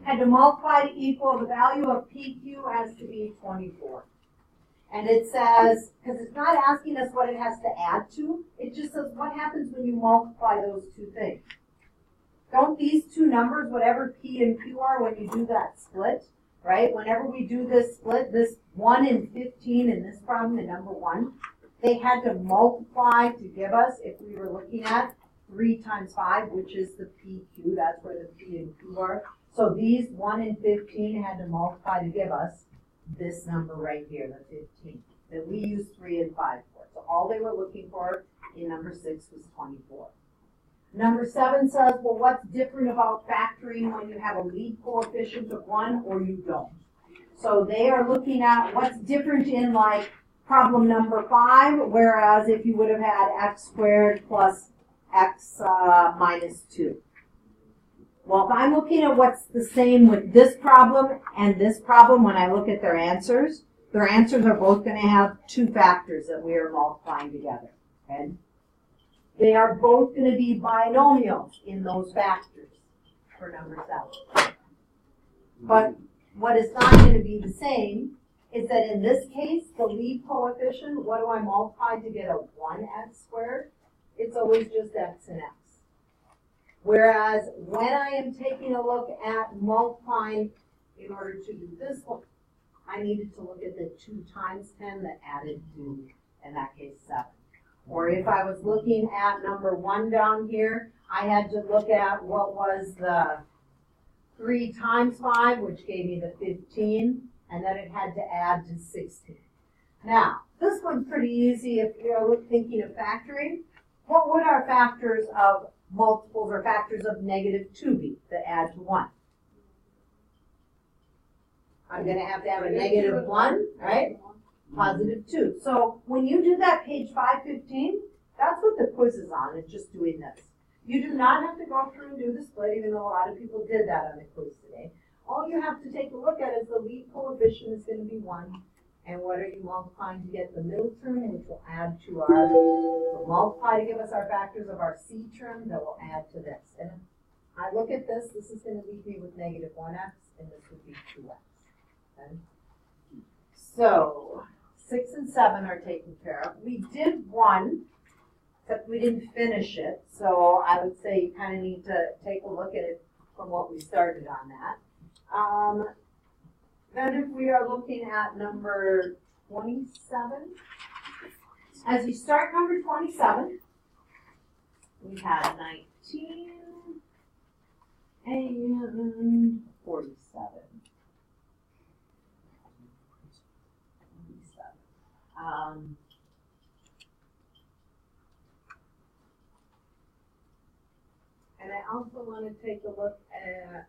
had to multiply to equal the value of PQ has to be 24. And it says, because it's not asking us what it has to add to, it just says what happens when you multiply those two things. Don't these two numbers, whatever P and Q are, when you do that split, right? Whenever we do this split, this 1 and 15 in this problem, in number 1, they had to multiply to give us, if we were looking at 3 times 5, which is the PQ, that's where the P and Q are. So these 1 and 15 had to multiply to give us this number right here, the 15, that we used 3 and 5 for. So all they were looking for in number 6 was 24. Number 7 says, well, what's different about factoring when you have a lead coefficient of 1 or you don't? So they are looking at what's different in like problem number 5, whereas if you would have had x squared plus x minus 2. Well, if I'm looking at what's the same with this problem and this problem, when I look at their answers are both going to have 2 factors that we are multiplying together. Okay? They are both going to be binomials in those factors for number 7. But what is not going to be the same is that in this case, the lead coefficient, what do I multiply to get a 1x squared? It's always just x and x. Whereas when I am taking a look at multiplying in order to do this one, I needed to look at the 2 times 10 that added to, in that case, 7. Or if I was looking at number 1 down here, I had to look at what was the 3 times 5, which gave me the 15, and then it had to add to 16. Now, this one's pretty easy if you're thinking of factoring. What would our factors of multiples or factors of negative 2 be that add to 1? I'm going to have a negative 1, right? Positive 2. So when you do that page 515, that's what the quiz is on. It's just doing this. You do not have to go through and do the split, even though a lot of people did that on the quiz today. All you have to take a look at is the lead coefficient is going to be 1. And what are you multiplying to get the middle term, which will add to our, we'll multiply to give us our factors of our C term that will add to this. And if I look at this, this is going to leave me with negative 1x, and this would be 2x. Okay? So 6 and 7 are taken care of. We did 1, except we didn't finish it. So I would say you kind of need to take a look at it from what we started on that. Then if we are looking at number 27, as you start number 27, we have 19 and 47. And I also want to take a look at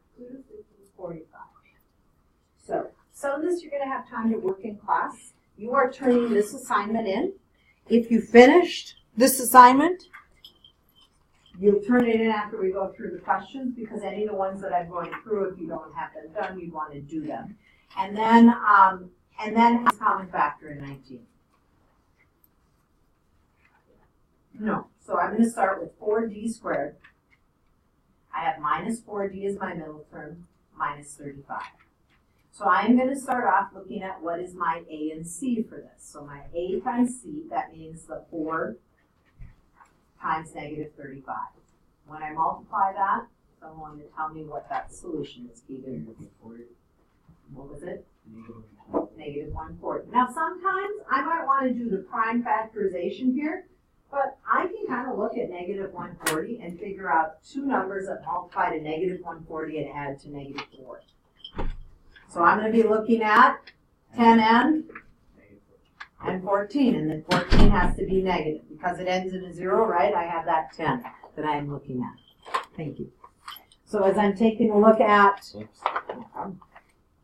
45. So some of this you're going to have time to work in class. You are turning this assignment in. If you finished this assignment, you'll turn it in after we go through the questions, because any of the ones that I'm going through, if you don't have them done, you'd want to do them. And then common factor in 19. No, so I'm going to start with 4d squared. I have minus 4d as my middle term, minus 35. So I'm going to start off looking at what is my a and c for this. So my a times c, that means the 4 times negative 35. When I multiply that, someone to tell me what that solution is. What was it? Negative 140. Now sometimes I might want to do the prime factorization here, but I can kind of look at negative 140 and figure out 2 numbers that multiply to negative 140 and add to negative 4. So I'm going to be looking at 10 and 14, and then 14 has to be negative because it ends in a 0, right? I have that 10 that I'm looking at. Thank you. So as I'm taking a look at,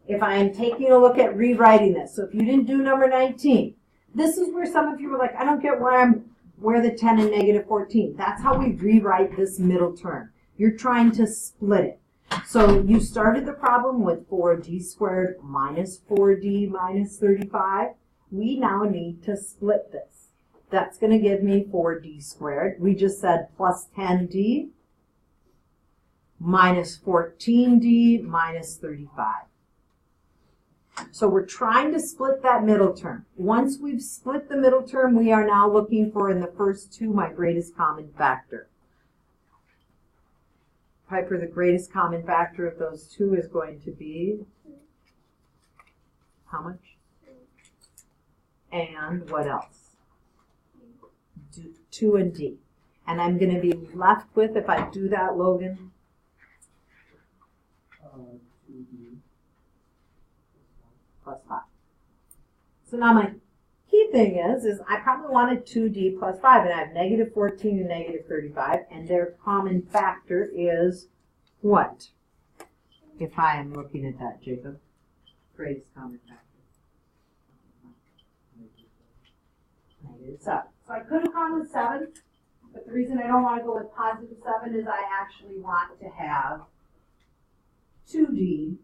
if I am taking a look at rewriting this, so if you didn't do number 19, this is where some of you were like, I don't get where the 10 and negative 14. That's how we rewrite this middle term. You're trying to split it. So you started the problem with 4d squared minus 4d minus 35. We now need to split this. That's going to give me 4d squared. We just said plus 10d minus 14D minus 35. So we're trying to split that middle term. Once we've split the middle term, we are now looking for, in the first two, my greatest common factor. Piper, the greatest common factor of those two is going to be how much? And what else? 2 and D. And I'm going to be left with, if I do that, Logan? 2D plus 5. So now my key thing is I probably wanted 2D plus 5, and I have negative 14 and negative 35, and their common factor is what? If I am looking at that, Jacob. Greatest common factor. Negative 7. So I could have gone with 7, but the reason I don't want to go with positive 7 is I actually want to have 2D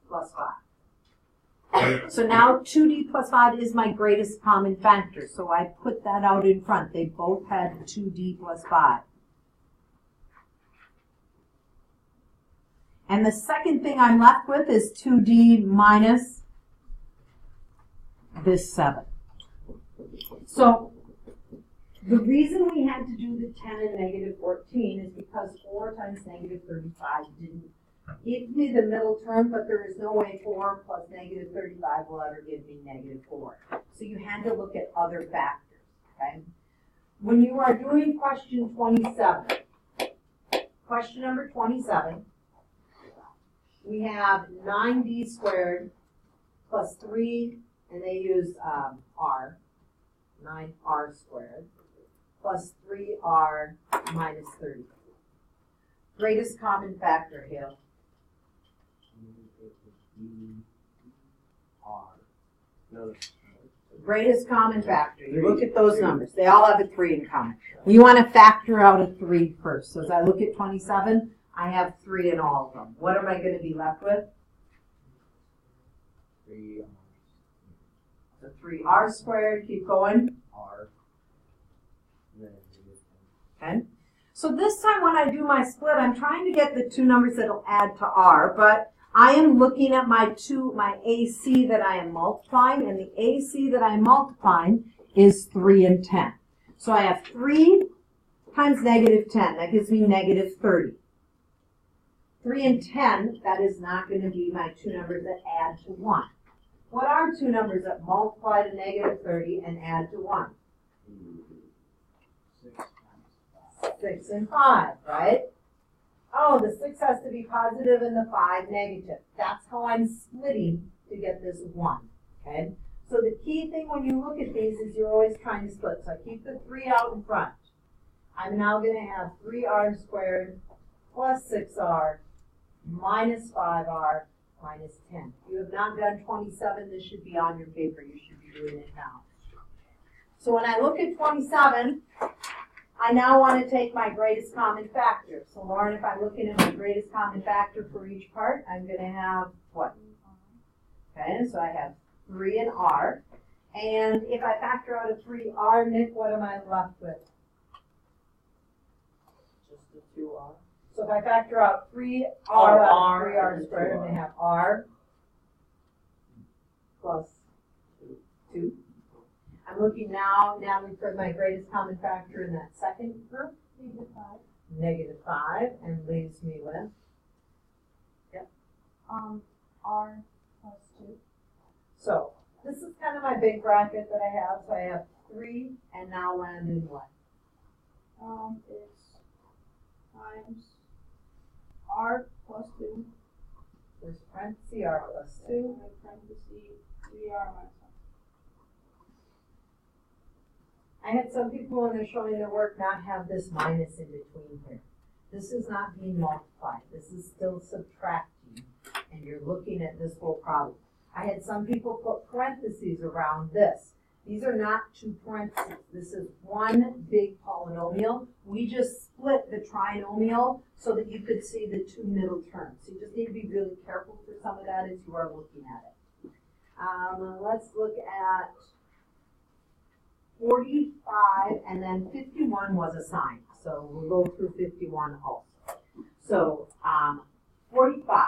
plus 5. So now 2D plus 5 is my greatest common factor. So I put that out in front. They both had 2D plus 5. And the second thing I'm left with is 2D minus this 7. So the reason we had to do the 10 and negative 14 is because 4 times negative 35 didn't give me the middle term, but there is no way 4 plus negative 35 will ever give me negative 4. So you had to look at other factors, okay? When you are doing question 27, question number 27, we have 9D squared plus 3, and they use R, 9R squared, plus 3R minus 30. Greatest common factor, Hale. Greatest common factor. You look at those numbers. They all have a 3 in common. You want to factor out a 3 first. So as I look at 27, I have 3 in all of them. What am I going to be left with? 3 So 3R squared. Keep going. R. Okay. So this time when I do my split, I'm trying to get the two numbers that will add to R, but I am looking at my AC that I am multiplying, and the AC that I am multiplying is 3 and 10. So I have 3 times negative 10. That gives me negative 30. 3 and 10, that is not going to be my two numbers that add to 1. What are two numbers that multiply to negative 30 and add to 1? 6 and 5, right? Oh, the 6 has to be positive and the 5 negative. That's how I'm splitting to get this 1, okay? So the key thing when you look at these is you're always trying to split. So I keep the 3 out in front. I'm now going to have 3R squared plus 6R minus 5R minus 10. If you have not done 27, this should be on your paper. You should be doing it now. So when I look at 27, I now want to take my greatest common factor. So Lauren, if I'm looking at my greatest common factor for each part, I'm going to have what? Okay, so I have 3 in R. And if I factor out a 3R, Nick, what am I left with? Just the 2R. So if I factor out 3R R, out of 3R and squared, I'm 2R. going to have R plus 2. I'm looking now, Natalie, for my greatest common factor in that second group. Negative 5, and leaves me with? Yep. R plus 2. So this is kind of my big bracket that I have. So I have 3, and now land in what? It's times R plus 2. There's parentheses R plus 2. And parentheses 3R minus 1. I had some people when they're showing their work not have this minus in between here. This is not being multiplied. This is still subtracting, and you're looking at this whole problem. I had some people put parentheses around this. These are not two parentheses. This is one big polynomial. We just split the trinomial so that you could see the two middle terms. So you just need to be really careful for some of that as you are looking at it. Let's look at 45, and then 51 was assigned. So we'll go through 51 also. So, 45.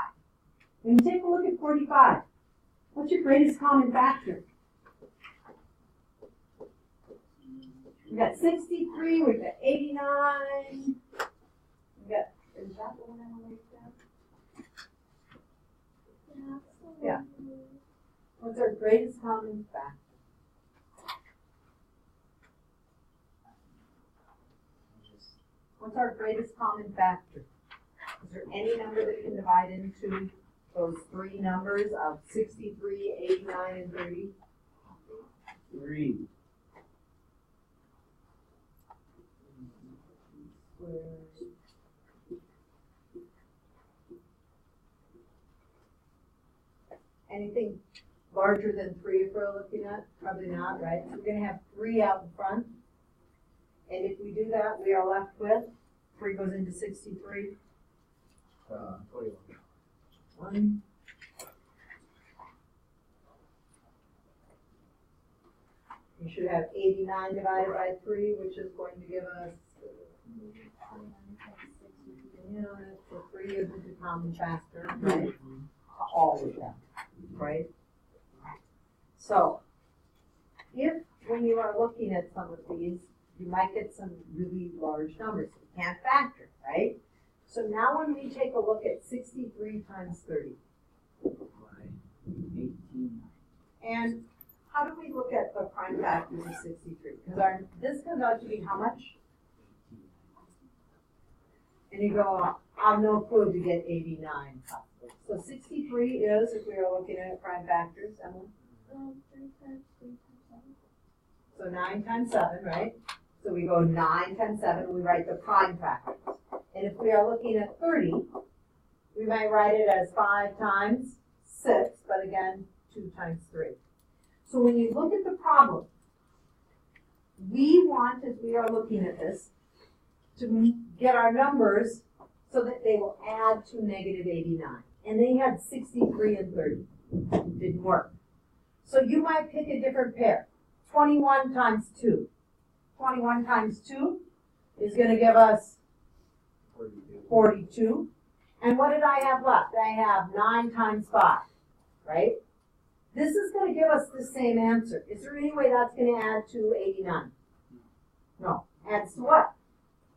When you take a look at 45, what's your greatest common factor? We got 63, we've got 89, we got, is that the one I like that? Yeah. What's our greatest common factor? What's our greatest common factor? Is there any number that can divide into those three numbers of 63, 89, and 30? 3. Anything larger than 3 if we're looking at? Probably not, right? So we're going to have 3 out in front. And if we do that, we are left with 3 goes into 63. 21. 1. You should have 89 divided by 3, which is going to give us, you know, the 3 is the common factor, right? All of them, right? So, if when you are looking at some of these, you might get some really large numbers. You can't factor, right? So now when we take a look at 63 times 30, 18. and how do we look at the prime factors of 63? Because this comes out to be how much? And you go, I'll no clue to get 89. So 63 is, if we are looking at prime factors, Emily? 3 times 3 times 7. So 9 times 7, right? So we go 9 times 7, we write the prime factors. And if we are looking at 30, we might write it as 5 times 6, but again, 2 times 3. So when you look at the problem, we want, as we are looking at this, to get our numbers so that they will add to negative 89. And they had 63 and 30. Didn't work. So you might pick a different pair. 21 times 2. 21 times 2 is going to give us 42. And what did I have left? I have 9 times 5, right? This is going to give us the same answer. Is there any way that's going to add to 89? No. Adds to what?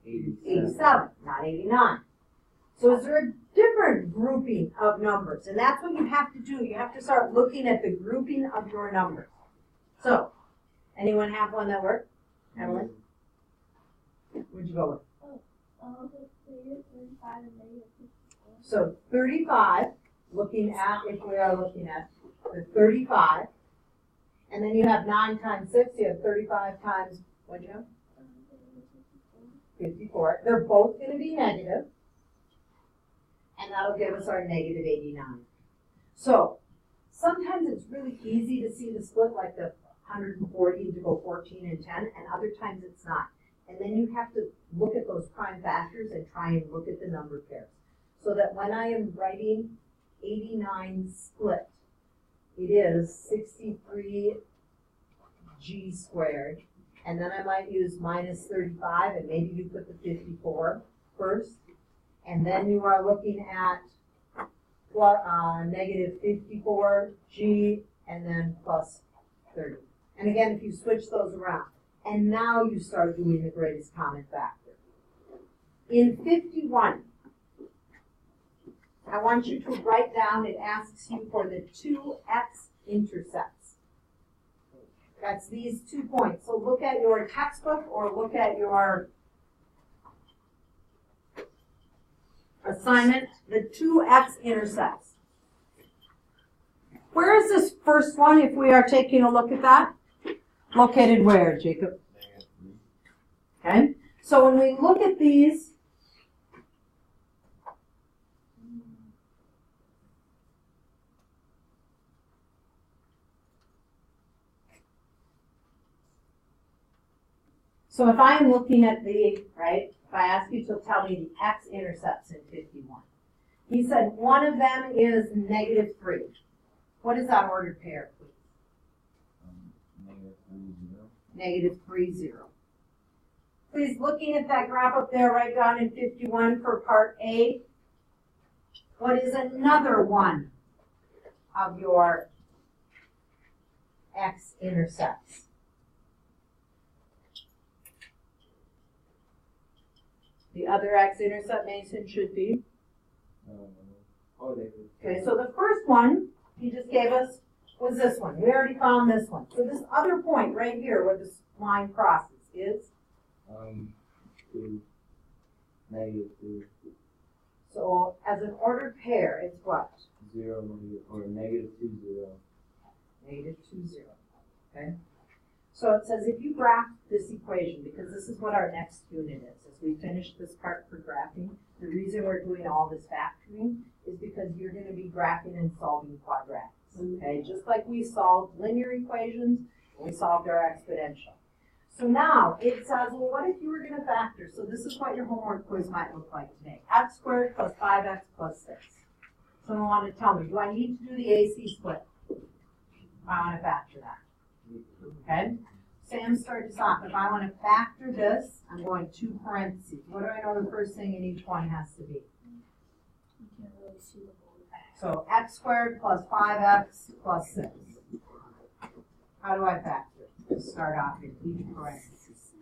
87, not 89. So is there a different grouping of numbers? And that's what you have to do. You have to start looking at the grouping of your numbers. So, anyone have one that worked? Evelyn? What'd you go with? 35 and negative 54. So 35, looking at, if we are looking at the 35, and then you have 9 times 6, you have 35 times, what'd you have? 54. They're both going to be negative, and that'll give us our negative 89. So sometimes it's really easy to see the split like the 140 to go 14 and 10, and other times it's not. And then you have to look at those prime factors and try and look at the number pairs. So that when I am writing 89 split, it is 63 g squared, and then I might use minus 35, and maybe you put the 54 first, and then you are looking at negative 54g, and then plus 30. And again, if you switch those around, and now you start doing the greatest common factor. In 51, I want you to write down, it asks you for the 2 x-intercepts. That's these 2 points. So look at your textbook or look at your assignment, the 2 x-intercepts. Where is this first one if we are taking a look at that? Located where, Jacob? Okay, so when we look at these, so if I am looking at the, right, if I ask you to tell me the x-intercepts in 51, he said one of them is negative 3. What is that ordered pair, please? Negative 3, 0. Please, looking at that graph up there, write down in 51 for part A, what is another one of your x-intercepts? The other x-intercept, Mason, should be? Okay, so the first one he just gave us was this one. We already found this one. So this other point right here where this line crosses is? 2, -2. So as an ordered pair, it's what? 0, or -2, 0. -2, 0. Okay? So it says if you graph this equation, because this is what our next unit is, as we finish this part for graphing, the reason we're doing all this factoring is because you're going to be graphing and solving quadratics. Okay? Just like we solved linear equations, we solved our exponential. So now it says, well, what if you were going to factor? So this is what your homework quiz might look like today. X squared plus 5x plus 6. Someone want to tell me, do I need to do the AC split? I want to factor that. Okay? Sam started us off. If I want to factor this, I'm going 2 parentheses. What do I know the first thing in each one has to be? You can't really see the board. So x squared plus 5x plus 6. How do I factor? Start off in each parentheses.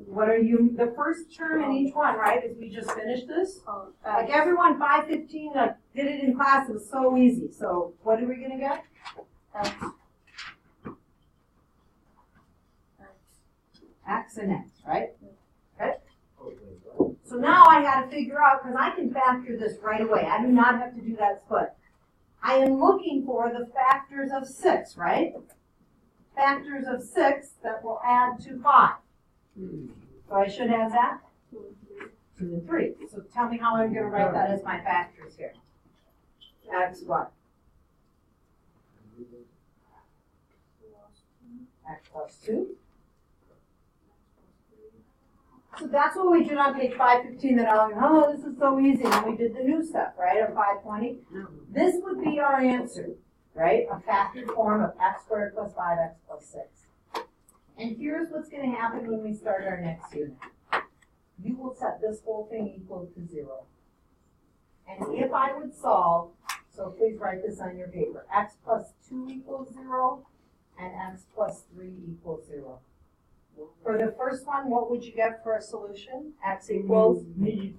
What are you, the first term in each one, right, as we just finished this? Like everyone, 515, like, did it in class, it was so easy. So what are we gonna get? X and X, right? Okay. So now I gotta figure out, because I can factor this right away. I do not have to do that split. I am looking for the factors of 6, right? Factors of 6 that will add to 5. So I should have that? 2 and 3. So tell me how I'm going to write that as my factors here. X what? X plus 2. So that's what we did on page 515 that I was, oh, this is so easy. And we did the new stuff, right, on 520. This would be our answer, right? A factored form of x squared plus 5x plus 6. And here's what's going to happen when we start our next unit. You will set this whole thing equal to 0. And if I would solve, so please write this on your paper, x plus 2 equals 0 and x plus 3 equals 0. For the first one, what would you get for a solution? X equals -2.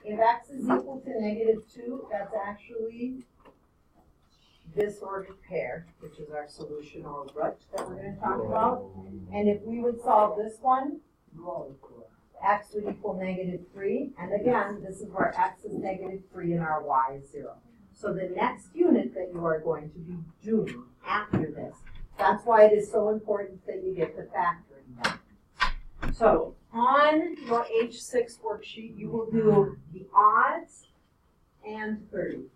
If x is equal to -2, that's actually this ordered pair, which is our solution or root that we're going to talk about. And if we would solve this one, x would equal -3. And again, this is where x is -3 and our y is 0. So the next unit that you are going to be doing after this, that's why it is so important that you get the factoring done. So on your H6 worksheet, you will do the odds and 30.